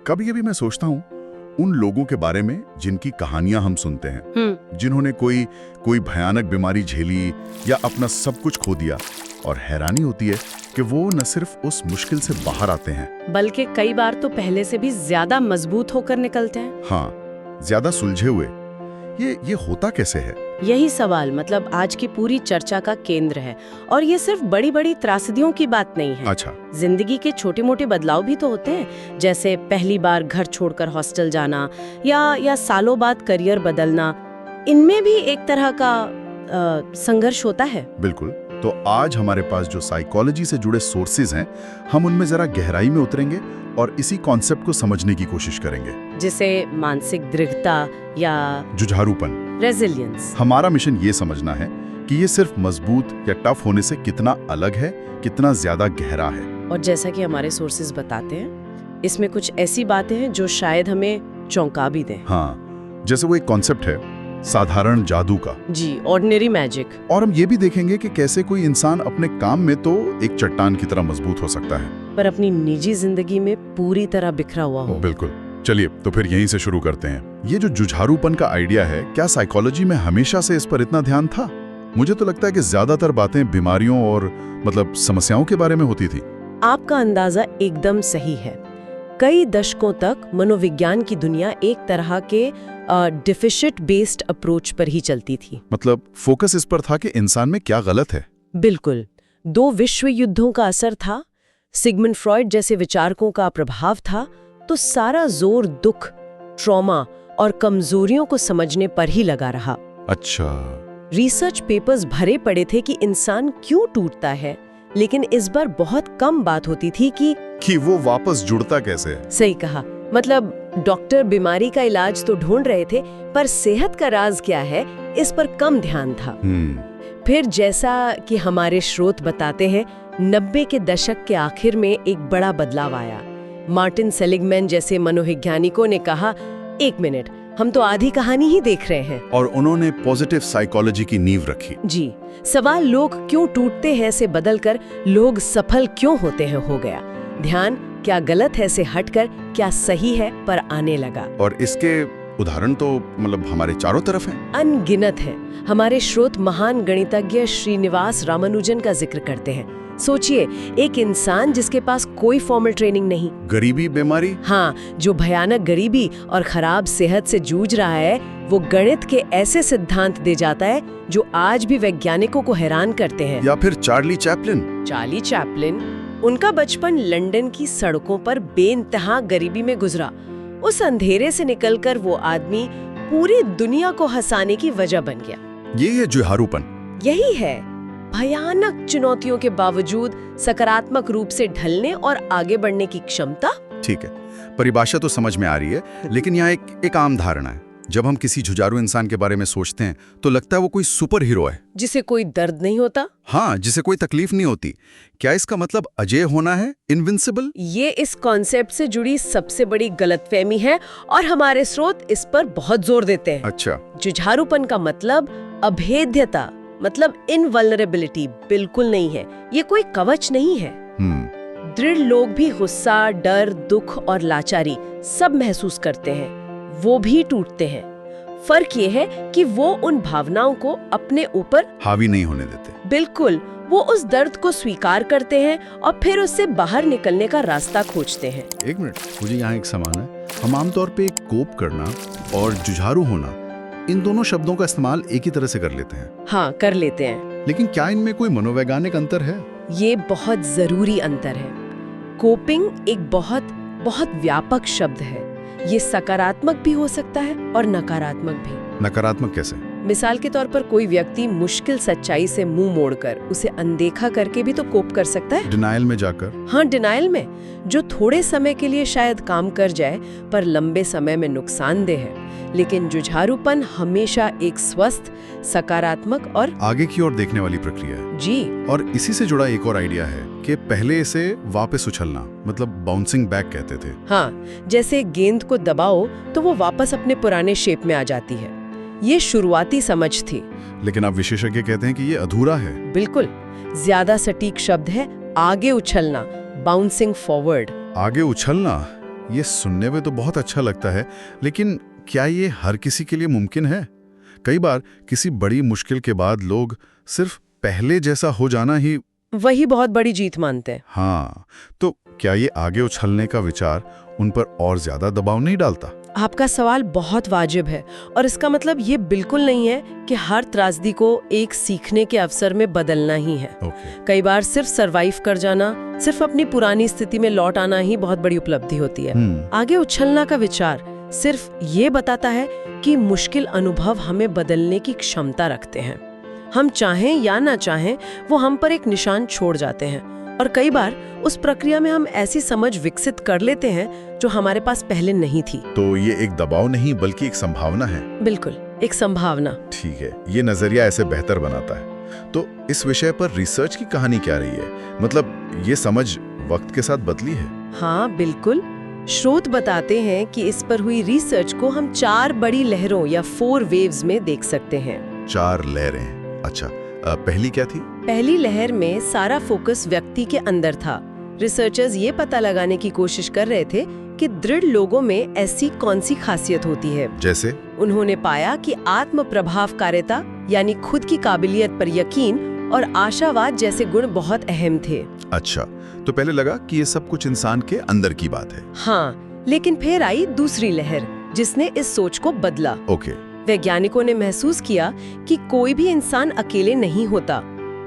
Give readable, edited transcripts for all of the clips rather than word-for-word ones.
कभी कभी मैं सोचता हूँ उन लोगों के बारे में जिनकी कहानियां हम सुनते हैं, जिन्होंने कोई भयानक बीमारी झेली या अपना सब कुछ खो दिया, और हैरानी होती है कि वो न सिर्फ उस मुश्किल से बाहर आते हैं, बल्कि कई बार तो पहले से भी ज्यादा मजबूत होकर निकलते हैं। हाँ, ज्यादा सुलझे हुए। ये होता कैसे है? यही सवाल मतलब आज की पूरी चर्चा का केंद्र है। और ये सिर्फ बड़ी बड़ी त्रासदियों की बात नहीं है। अच्छा। जिंदगी के छोटे मोटे बदलाव भी तो होते हैं, जैसे पहली बार घर छोड़कर हॉस्टल जाना या सालों बाद करियर बदलना। इनमें भी एक तरह का संघर्ष होता है। बिल्कुल। तो आज हमारे पास जो साइकोलॉजी से जुड़े सोर्सेज हैं, हम उनमें जरा गहराई में उतरेंगे और इसी कॉन्सेप्ट को समझने की कोशिश करेंगे, जिसे मानसिक दृढ़ता या जुझारूपन, रेजिलियंस। हमारा मिशन ये समझना है कि ये सिर्फ मजबूत या टफ होने से कितना अलग है, कितना ज्यादा गहरा है। और जैसा कि हमारे सोर्सेज बताते हैं, इसमें कुछ ऐसी बातें हैं जो शायद हमें चौंका भी दें। हाँ, जैसे वो एक कॉन्सेप्ट है साधारण जादू का। जी, ऑर्डिनरी मैजिक। और हम ये भी देखेंगे कि कैसे कोई इंसान अपने काम में तो एक चट्टान की तरह मजबूत हो सकता है, पर अपनी निजी जिंदगी में पूरी तरह बिखरा हुआ हो। बिल्कुल। चलिए तो फिर यहीं से शुरू करते हैं। ये जो जुझारूपन का आइडिया है, क्या साइकोलॉजी में हमेशा से इस पर इतना ध्यान था? मुझे तो लगता है कि ज्यादातर बातें बीमारियों और समस्याओं के बारे में होती थी। आपका अंदाजा एकदम सही है। कई दशकों तक मनोविज्ञान की दुनिया एक तरह के डिफिशिट बेस्ड अप्रोच पर ही चलती थी। मतलब फोकस इस पर था कि इंसान में क्या गलत है। बिल्कुल। 2 विश्व युद्धों का असर था, सिगमंड फ्रॉइड जैसे विचारकों का प्रभाव था, तो सारा जोर दुख, ट्रॉमा और कमजोरियों को समझने पर ही लगा रहा। अच्छा। रिसर्च पेपर्स भरे पड़े थे कि इंसान क्यों टूटता है, लेकिन इस बार बहुत कम बात होती थी कि वो वापस जुड़ता कैसे है। सही कहा। मतलब डॉक्टर बीमारी का इलाज तो ढूंढ रहे थे, पर सेहत का राज क्या है, इस पर कम ध्यान था। फिर जैसा कि हमारे स्रोत बताते हैं, 90 के दशक के आखिर में एक बड़ा बदलाव आया। मार्टिन सेलिगमैन जैसे मनोवैज्ञानिकों ने कहा, एक मिनट, हम तो आधी कहानी ही देख रहे हैं। और उन्होंने पॉजिटिव साइकोलॉजी की नींव रखी। जी, सवाल लोग क्यों टूटते हैं से बदलकर लोग सफल क्यों होते हैं हो गया। ध्यान क्या गलत है से हटकर क्या सही है पर आने लगा। और इसके उदाहरण तो हमारे चारों तरफ हैं। अनगिनत है। हमारे स्रोत महान गणितज्ञ श्रीनिवास रामानुजन का जिक्र करते हैं। सोचिए, एक इंसान जिसके पास कोई फॉर्मल ट्रेनिंग नहीं, गरीबी, बीमारी, हाँ, जो भयानक गरीबी और खराब सेहत से जूझ रहा है, वो गणित के ऐसे सिद्धांत दे जाता है जो आज भी वैज्ञानिकों को हैरान करते हैं। या फिर चार्ली चैपलिन। उनका बचपन लंदन की सड़कों पर बेइंतहा गरीबी में गुजरा। उस अंधेरे से निकलकर वो आदमी पूरी दुनिया को हंसाने की वजह बन गया। ये जुझारूपन यही है, भयानक चुनौतियों के बावजूद सकारात्मक रूप से ढलने और आगे बढ़ने की क्षमता। ठीक है, परिभाषा तो समझ में आ रही है, लेकिन यहाँ एक आम धारणा है। जब हम किसी जुझारू इंसान के बारे में सोचते हैं तो लगता है वो कोई सुपर हीरो है, जिसे कोई दर्द नहीं होता। हाँ, जिसे कोई तकलीफ नहीं होती। क्या इसका मतलब अजेय होना है, इनविंसिबल? ये इस कॉन्सेप्ट से जुड़ी सबसे बड़ी गलतफहमी है और हमारे स्रोत इस पर बहुत जोर देते हैं। अच्छा। जुझारूपन का मतलब अभेद्यता, मतलब इनवल्नरेबिलिटी बिल्कुल नहीं है। ये कोई कवच नहीं है। दृढ़ लोग भी गुस्सा, डर, दुख और लाचारी सब महसूस करते हैं, वो भी टूटते हैं। फर्क ये है कि वो उन भावनाओं को अपने ऊपर हावी नहीं होने देते। बिल्कुल, वो उस दर्द को स्वीकार करते हैं और फिर उससे बाहर निकलने का रास्ता खोजते हैं। एक मिनट, मुझे यहाँ एक सवाल है। हम आमतौर पे कोप करना और जुझारू होना, इन दोनों शब्दों का इस्तेमाल एक ही तरह से कर लेते हैं। हाँ, कर लेते हैं। लेकिन क्या इनमें कोई मनोवैज्ञानिक अंतर है? ये बहुत जरूरी अंतर है। कोपिंग एक बहुत व्यापक शब्द है। ये सकारात्मक भी हो सकता है और नकारात्मक भी। नकारात्मक कैसे? मिसाल के तौर पर कोई व्यक्ति मुश्किल सच्चाई से मुंह मोड़कर उसे अनदेखा करके भी तो कोप कर सकता है। डिनायल में जाकर। हाँ, डिनायल में, जो थोड़े समय के लिए शायद काम कर जाए पर लंबे समय में नुकसानदेह है। लेकिन जुझारूपन हमेशा एक स्वस्थ, सकारात्मक और आगे की ओर देखने वाली प्रक्रिया है। जी। और इसी से जुड़ा एक और आइडिया है कि पहले इसे वापस उछलना, मतलब बाउंसिंग बैक कहते थे। हाँ, जैसे गेंद को दबाओ तो वो वापस अपने पुराने शेप में आ जाती है। ये शुरुआती समझ थी। लेकिन अब विशेषज्ञ कहते हैं कि ये अधूरा है। बिल्कुल, ज्यादा सटीक शब्द है आगे उछलना, बाउंसिंग फॉरवर्ड। आगे उछलना, ये सुनने में तो बहुत अच्छा लगता है, लेकिन क्या ये हर किसी के लिए मुमकिन है? कई बार किसी बड़ी मुश्किल के बाद लोग सिर्फ पहले जैसा हो जाना ही वही बहुत बड़ी जीत मानते हैं। हाँ, तो क्या ये आगे उछलने का विचार उन पर और ज्यादा दबाव नहीं डालता? आपका सवाल बहुत वाजिब है, और इसका मतलब ये बिल्कुल नहीं है कि हर त्रासदी को एक सीखने के अवसर में बदलना ही है। कई बार सिर्फ सरवाइव कर जाना, सिर्फ अपनी पुरानी स्थिति में लौट आना ही बहुत बड़ी उपलब्धि होती है। आगे उछलना का विचार सिर्फ ये बताता है कि मुश्किल अनुभव हमें बदलने की क्षमता रखते हैं। हम चाहें या ना चाहें, वो हम पर एक निशान छोड़ जाते हैं, और कई बार उस प्रक्रिया में हम ऐसी समझ विकसित कर लेते हैं जो हमारे पास पहले नहीं थी। तो ये एक दबाव नहीं बल्कि एक संभावना है। बिल्कुल, एक संभावना। ठीक है, ये नजरिया ऐसे बेहतर बनाता है। तो इस विषय पर रिसर्च की कहानी क्या रही है? मतलब ये समझ वक्त के साथ बदली है? हाँ बिल्कुल। स्रोत बताते हैं कि इस पर हुई रिसर्च को हम 4 बड़ी लहरों या 4 वेव्स में देख सकते हैं। 4 लहरें, अच्छा। पहली क्या थी? पहली लहर में सारा फोकस व्यक्ति के अंदर था। रिसर्चर्स ये पता लगाने की कोशिश कर रहे थे कि दृढ़ लोगों में ऐसी कौन सी खासियत होती है। जैसे? उन्होंने पाया कि आत्म प्रभावकारिता यानी खुद की काबिलियत पर यकीन और आशावाद जैसे गुण बहुत अहम थे। अच्छा, तो पहले लगा कि ये सब कुछ इंसान के अंदर की बात है। हाँ, लेकिन फिर आई दूसरी लहर जिसने इस सोच को बदला। ओके। वैज्ञानिकों ने महसूस किया कि कोई भी इंसान अकेले नहीं होता।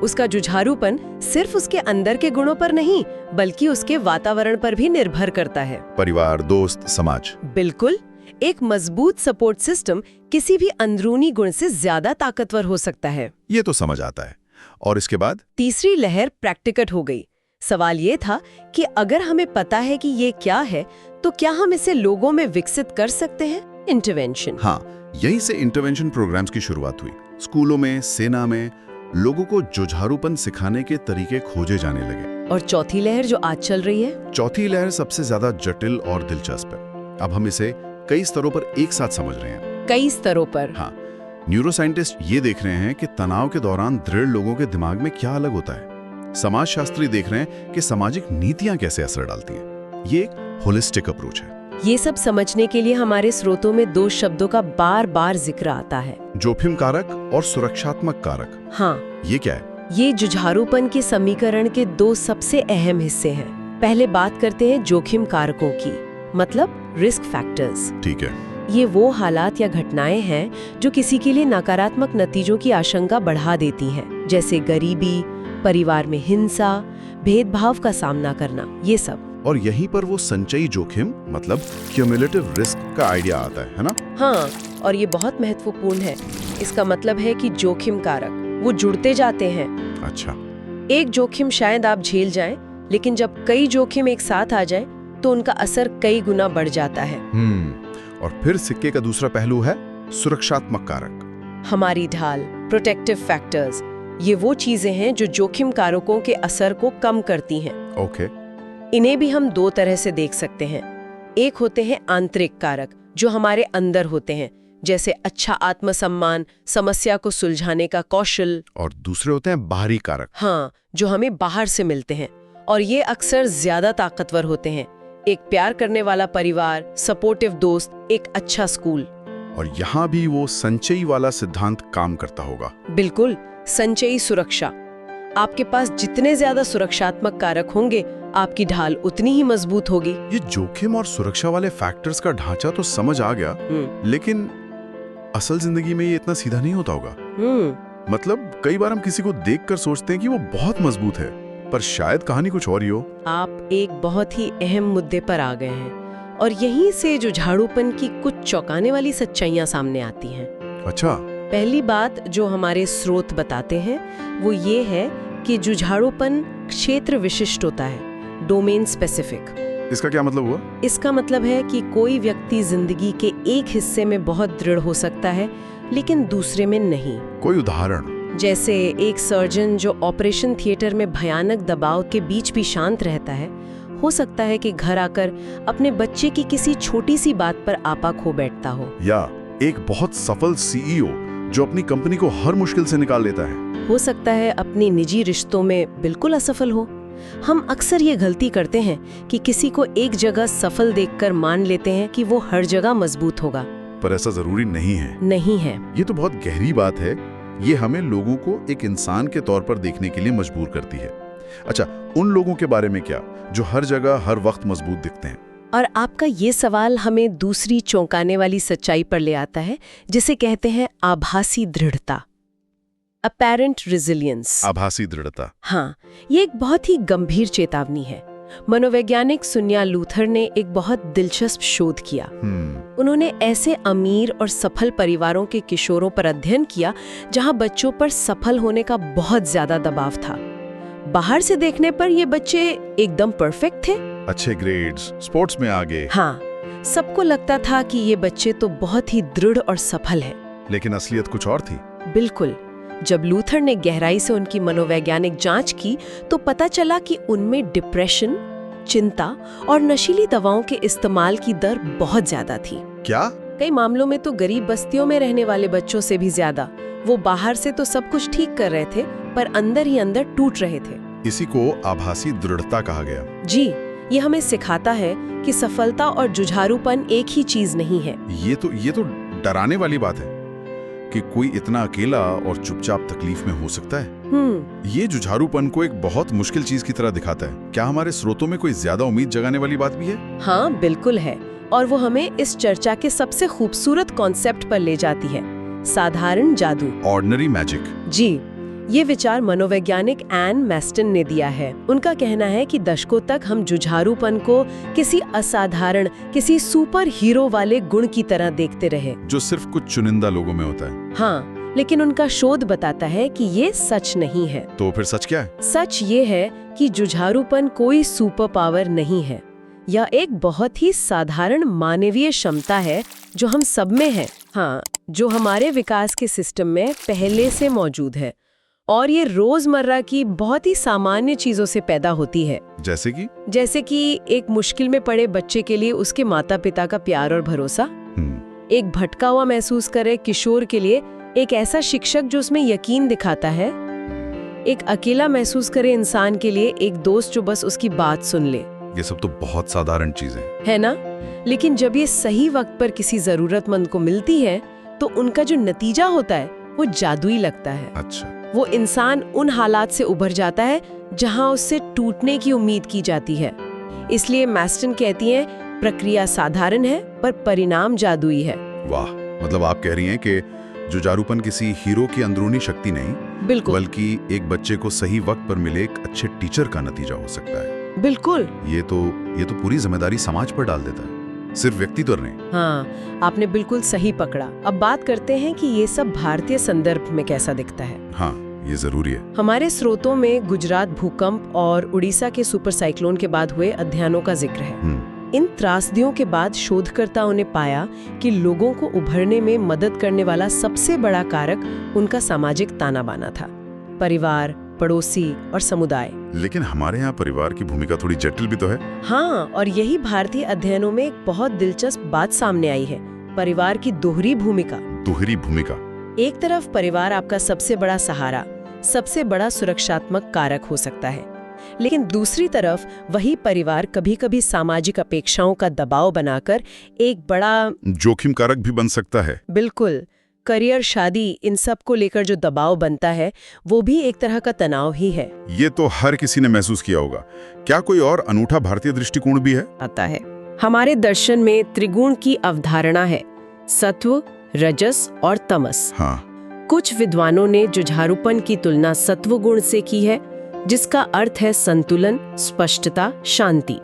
उसका जुझारूपन सिर्फ उसके अंदर के गुणों पर नहीं, बल्कि उसके वातावरण पर भी निर्भर करता है। परिवार, दोस्त, समाज। बिल्कुल। एक मजबूत सपोर्ट सिस्टम किसी भी अंदरूनी गुण से ज्यादा ताकतवर हो सकता है। ये तो समझ आता है। और इसके बाद? तीसरी लहर प्रैक्टिकट हो गई। सवाल ये था कि अगर हमें पता है कि ये क्या है, तो क्या हम इसे लोगों में विकसित कर सकते हैं? इंटरवेंशन। हाँ, यहीं से इंटरवेंशन प्रोग्राम्स की शुरुआत हुई। स्कूलों में, सेना में लोगों को जुझारूपन सिखाने के तरीके खोजे जाने लगे। और चौथी लहर जो आज चल रही है? चौथी लहर सबसे ज्यादा जटिल और दिलचस्प है। अब हम इसे कई स्तरों पर एक साथ समझ रहे हैं। कई स्तरों पर? हाँ। न्यूरोसाइंटिस्ट ये देख रहे हैं कि तनाव के दौरान दृढ़ लोगों के दिमाग में क्या अलग होता है। समाजशास्त्री देख रहे हैं कि सामाजिक नीतियां कैसे असर डालती हैं। ये एक होलिस्टिक अप्रोच है। ये सब समझने के लिए हमारे स्रोतों में 2 शब्दों का बार-बार जिक्र आता है। जोखिम कारक और सुरक्षात्मक कारक। हाँ। ये क्या है? ये जुझारूपन के समीकरण के 2 सबसे अहम हिस्से हैं। पहले बात करते हैं जोखिम कारकों की, मतलब रिस्क फैक्टर्स। ठीक है। ये वो हालात या घटनाएं हैं जो किसी के लिए नकारात्मक नतीजों की आशंका बढ़ा देती हैं, जैसे गरीबी, परिवार में हिंसा, भेदभाव का सामना करना, ये सब। और यहीं पर वो संचयी जोखिम मतलब क्यूमुलेटिव रिस्क का आइडिया आता है ना? हाँ, और ये बहुत महत्वपूर्ण है। इसका मतलब है कि जोखिम कारक वो जुड़ते जाते हैं। अच्छा। एक जोखिम शायद आप झेल जाएं, लेकिन जब कई जोखिम एक साथ आ जाएं, तो उनका असर कई गुना बढ़ जाता है। और फिर सिक्के का दूसरा पहलू है सुरक्षात्मक कारक। हमारी ढाल, प्रोटेक्टिव फैक्टर्स, ये वो चीजें हैं जो जोखिम कारकों के असर को कम करती हैं। ओके। इन्हें भी हम 2 तरह से देख सकते हैं। एक होते हैं आंतरिक कारक जो हमारे अंदर होते हैं, जैसे अच्छा आत्मसम्मान, समस्या को सुलझाने का कौशल। और दूसरे होते हैं बाहरी कारक। हाँ, जो हमें बाहर से मिलते हैं, और ये अक्सर ज्यादा ताकतवर होते हैं। एक प्यार करने वाला परिवार, सपोर्टिव दोस्त, एक अच्छा स्कूल। और यहाँ भी वो संचयी वाला सिद्धांत काम करता होगा। बिल्कुल, संचयी सुरक्षा। आपके पास जितने ज्यादा सुरक्षात्मक कारक होंगे, आपकी ढाल उतनी ही मजबूत होगी। ये जोखिम और सुरक्षा वाले फैक्टर्स का ढांचा तो समझ आ गया, लेकिन असल जिंदगी में ये इतना सीधा नहीं होता होगा। मतलब कई बार हम किसी को देखकर सोचते हैं कि वो बहुत मजबूत है, पर शायद कहानी कुछ और ही हो। आप एक बहुत ही अहम मुद्दे पर आ गए हैं, और यहीं से जुझारूपन की कुछ चौंकाने वाली सच्चाइयां सामने आती हैं। अच्छा। पहली बात जो हमारे स्रोत बताते हैं वो ये है कि जुझारूपन क्षेत्र विशिष्ट होता है, डोमेन स्पेसिफिक। इसका क्या मतलब हुआ? इसका मतलब है कि कोई व्यक्ति जिंदगी के एक हिस्से में बहुत दृढ़ हो सकता है, लेकिन दूसरे में नहीं। कोई उदाहरण? जैसे एक सर्जन जो ऑपरेशन थिएटर में भयानक दबाव के बीच भी शांत रहता है, हो सकता है कि घर आकर अपने बच्चे की किसी छोटी सी बात पर आपा खो बैठता हो। या एक बहुत सफल सीईओ जो अपनी कंपनी को हर मुश्किल से निकाल लेता है। हो सकता है अपनी निजी रिश्तों में बिल्कुल असफल हो, हम अक्सर ये गलती करते हैं कि किसी को एक जगह सफल देखकर मान लेते हैं कि वो हर जगह मजबूत होगा। पर ऐसा जरूरी नहीं है। नहीं है। ये तो बहुत गहरी बात है। ये हमें लोगों को एक इंसान के तौर पर देखने के लिए मजबूर करती है। अच्छा, उन लोगों के बारे में क्या जो हर जगह हर वक्त मजबूत दिखते हैं? और आपका ये सवाल हमें दूसरी चौंकाने वाली सच्चाई पर ले आता है, जिसे कहते हैं आभासी दृढ़ता, अपैरेंट रेजिलियंस। आभासी दृढ़ता। हाँ, ये एक बहुत ही गंभीर चेतावनी है। मनोवैज्ञानिक सुनिया लूथर ने एक बहुत दिलचस्प शोध किया। उन्होंने ऐसे अमीर और सफल परिवारों के किशोरों पर अध्ययन किया जहां बच्चों पर सफल होने का बहुत ज्यादा दबाव था। बाहर से देखने पर ये बच्चे एकदम परफेक्ट थे, अच्छे ग्रेड्स, स्पोर्ट्स में आगे। हाँ, सबको लगता था कि ये बच्चे तो बहुत ही दृढ़ और सफल हैं। लेकिन असलियत कुछ और थी। बिल्कुल। जब लूथर ने गहराई से उनकी मनोवैज्ञानिक जांच की तो पता चला कि उनमें डिप्रेशन, चिंता और नशीली दवाओं के इस्तेमाल की दर बहुत ज्यादा थी। क्या? कई मामलों में तो गरीब बस्तियों में रहने वाले बच्चों से भी ज्यादा। वो बाहर से तो सब कुछ ठीक कर रहे थे, पर अंदर ही अंदर टूट रहे थे। इसी को आभासी दृढ़ता कहा गया। जी, ये हमें सिखाता है कि सफलता और जुझारूपन एक ही चीज नहीं है। ये तो डराने वाली बात है कि कोई इतना अकेला और चुपचाप तकलीफ में हो सकता है। ये जुझारूपन को एक बहुत मुश्किल चीज की तरह दिखाता है। क्या हमारे स्रोतों में कोई ज्यादा उम्मीद जगाने वाली बात भी है? हाँ, बिल्कुल है। और वो हमें इस चर्चा के सबसे खूबसूरत कॉन्सेप्ट पर ले जाती है, साधारण जादू, ऑर्डिनरी मैजिक। जी, ये विचार मनोवैज्ञानिक एन मैस्टन ने दिया है। उनका कहना है कि दशकों तक हम जुझारूपन को किसी असाधारण, किसी सुपर हीरो वाले गुण की तरह देखते रहे जो सिर्फ कुछ चुनिंदा लोगों में होता है। हाँ, लेकिन उनका शोध बताता है कि ये सच नहीं है। तो फिर सच क्या है? सच ये है कि जुझारूपन कोई सुपर पावर नहीं है। यह एक बहुत ही साधारण मानवीय क्षमता है जो हम सब में है। हाँ, जो हमारे विकास के सिस्टम में पहले से मौजूद है और ये रोजमर्रा की बहुत ही सामान्य चीजों से पैदा होती है। जैसे कि एक मुश्किल में पड़े बच्चे के लिए उसके माता पिता का प्यार और भरोसा, एक भटका हुआ महसूस करे किशोर के लिए एक ऐसा शिक्षक जो उसमें यकीन दिखाता है, एक अकेला महसूस करे इंसान के लिए एक दोस्त जो बस उसकी बात सुन ले। ये सब तो बहुत साधारण चीजें है ना? लेकिन जब ये सही वक्त पर किसी जरूरतमंद को मिलती है तो उनका जो नतीजा होता है वो जादुई लगता है। अच्छा। वो इंसान उन हालात से उभर जाता है जहां उससे टूटने की उम्मीद की जाती है। इसलिए मैस्टन कहती हैं, प्रक्रिया साधारण है पर परिणाम जादुई है। वाह, मतलब आप कह रही हैं कि जुझारूपन किसी हीरो की अंदरूनी शक्ति नहीं, बिल्कुल, बल्कि एक बच्चे को सही वक्त पर मिले एक अच्छे टीचर का नतीजा हो सकता है। बिल्कुल। ये तो पूरी जिम्मेदारी समाज पर डाल देता है, सिर्फ व्यक्ति तो नहीं। हाँ, आपने बिल्कुल सही पकड़ा। अब बात करते हैं कि ये सब भारतीय संदर्भ में कैसा दिखता है। हाँ, ये जरूरी है। हमारे स्रोतों में गुजरात भूकंप और उड़ीसा के सुपर साइक्लोन के बाद हुए अध्ययनों का जिक्र है। इन त्रासदियों के बाद शोधकर्ताओं ने पाया कि लोगों को उभरने में मदद करने वाला सबसे बड़ा कारक उनका सामाजिक ताना बाना था, परिवार, पड़ोसी और समुदाय। लेकिन हमारे यहाँ परिवार की भूमिका थोड़ी जटिल भी तो है। हाँ, और यही भारतीय अध्ययनों में एक बहुत दिलचस्प बात सामने आई है, परिवार की दोहरी भूमिका। दोहरी भूमिका। एक तरफ परिवार आपका सबसे बड़ा सहारा, सबसे बड़ा सुरक्षात्मक कारक हो सकता है, लेकिन दूसरी तरफ वही परिवार कभी-कभी सामाजिक अपेक्षाओं का दबाव बनाकर एक बड़ा जोखिम कारक भी बन सकता है। बिल्कुल। करियर, शादी, इन सब को लेकर जो दबाव बनता है वो भी एक तरह का तनाव ही है। ये तो हर किसी ने महसूस किया होगा। क्या कोई और अनूठा भारतीय दृष्टिकोण भी है? आता है। हमारे दर्शन में त्रिगुण की अवधारणा है, सत्व, रजस और तमस। हाँ। कुछ विद्वानों ने जुझारूपन की तुलना सत्व गुण से की है, जिसका अर्थ है संतुलन, स्पष्टता, शांति।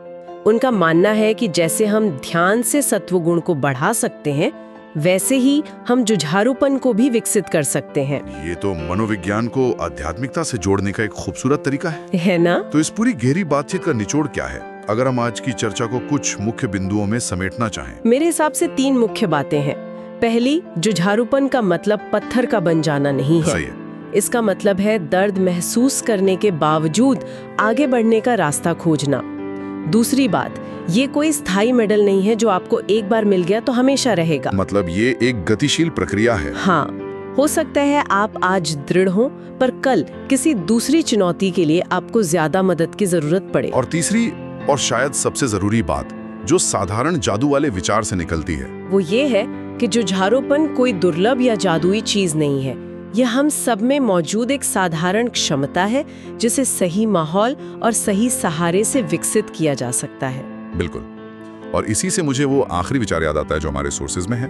उनका मानना है कि जैसे हम ध्यान से सत्व गुण को बढ़ा सकते हैं, वैसे ही हम जुझारूपन को भी विकसित कर सकते हैं। ये तो मनोविज्ञान को आध्यात्मिकता से जोड़ने का एक खूबसूरत तरीका है ना? तो इस पूरी गहरी बातचीत का निचोड़ क्या है, अगर हम आज की चर्चा को कुछ मुख्य बिंदुओं में समेटना चाहें? मेरे हिसाब से 3 मुख्य बातें हैं। पहली, जुझारूपन का मतलब पत्थर का बन जाना नहीं है। सही है। इसका मतलब है दर्द महसूस करने के बावजूद आगे बढ़ने का रास्ता खोजना। दूसरी बात, ये कोई स्थायी मेडल नहीं है जो आपको एक बार मिल गया तो हमेशा रहेगा। मतलब ये एक गतिशील प्रक्रिया है। हाँ, हो सकता है आप आज दृढ़ हो, पर कल किसी दूसरी चुनौती के लिए आपको ज्यादा मदद की जरूरत पड़े। और तीसरी और शायद सबसे जरूरी बात जो साधारण जादू वाले विचार से निकलती है, वो ये है कि जुझारूपन कोई दुर्लभ या जादुई चीज नहीं है। यह हम सब में मौजूद एक साधारण क्षमता है जिसे सही माहौल और सही सहारे से विकसित किया जा सकता है। बिल्कुल। और इसी से मुझे वो आखिरी विचार याद आता है जो हमारे सोर्सेज में है,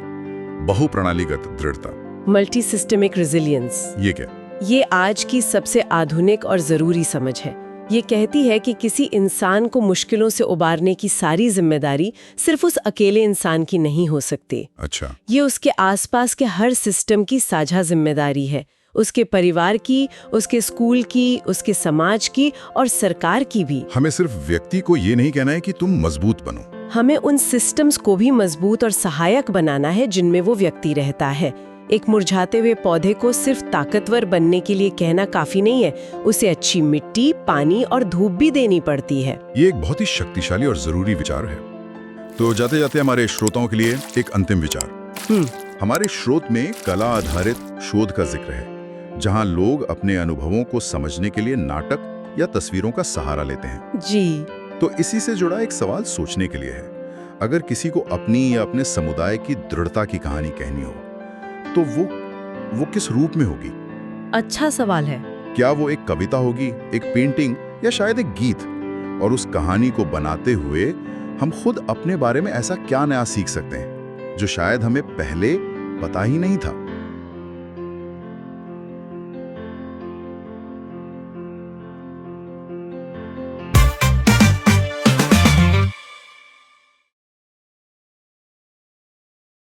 बहुप्रणालीगत दृढ़ता, मल्टी सिस्टमिक रेजिलियंस। ये क्या? ये आज की सबसे आधुनिक और जरूरी समझ है। ये कहती है कि किसी इंसान को मुश्किलों से उबारने की सारी जिम्मेदारी सिर्फ उस अकेले इंसान की नहीं हो सकती। अच्छा। ये उसके आसपास के हर सिस्टम की साझा जिम्मेदारी है, उसके परिवार की, उसके स्कूल की, उसके समाज की और सरकार की भी। हमें सिर्फ व्यक्ति को ये नहीं कहना है कि तुम मजबूत बनो, हमें उन सिस्टम्स को भी मजबूत और सहायक बनाना है जिनमें वो व्यक्ति रहता है। एक मुरझाते हुए पौधे को सिर्फ ताकतवर बनने के लिए कहना काफी नहीं है, उसे अच्छी मिट्टी, पानी और धूप भी देनी पड़ती है। ये एक बहुत ही शक्तिशाली और जरूरी विचार है। तो जाते जाते हमारे श्रोताओं के लिए एक अंतिम विचार। हमारे स्रोत में कला आधारित शोध का जिक्र है, जहां लोग अपने अनुभवों को समझने के लिए नाटक या तस्वीरों का सहारा लेते हैं। जी। तो इसी से जुड़ा एक सवाल सोचने के लिए है, अगर किसी को अपनी या अपने समुदाय की दृढ़ता की कहानी कहनी हो तो वो किस रूप में होगी? अच्छा सवाल है। क्या वो एक कविता होगी, एक पेंटिंग या शायद एक गीत? और उस कहानी को बनाते हुए हम खुद अपने बारे में ऐसा क्या नया सीख सकते हैं जो शायद हमें पहले पता ही नहीं था?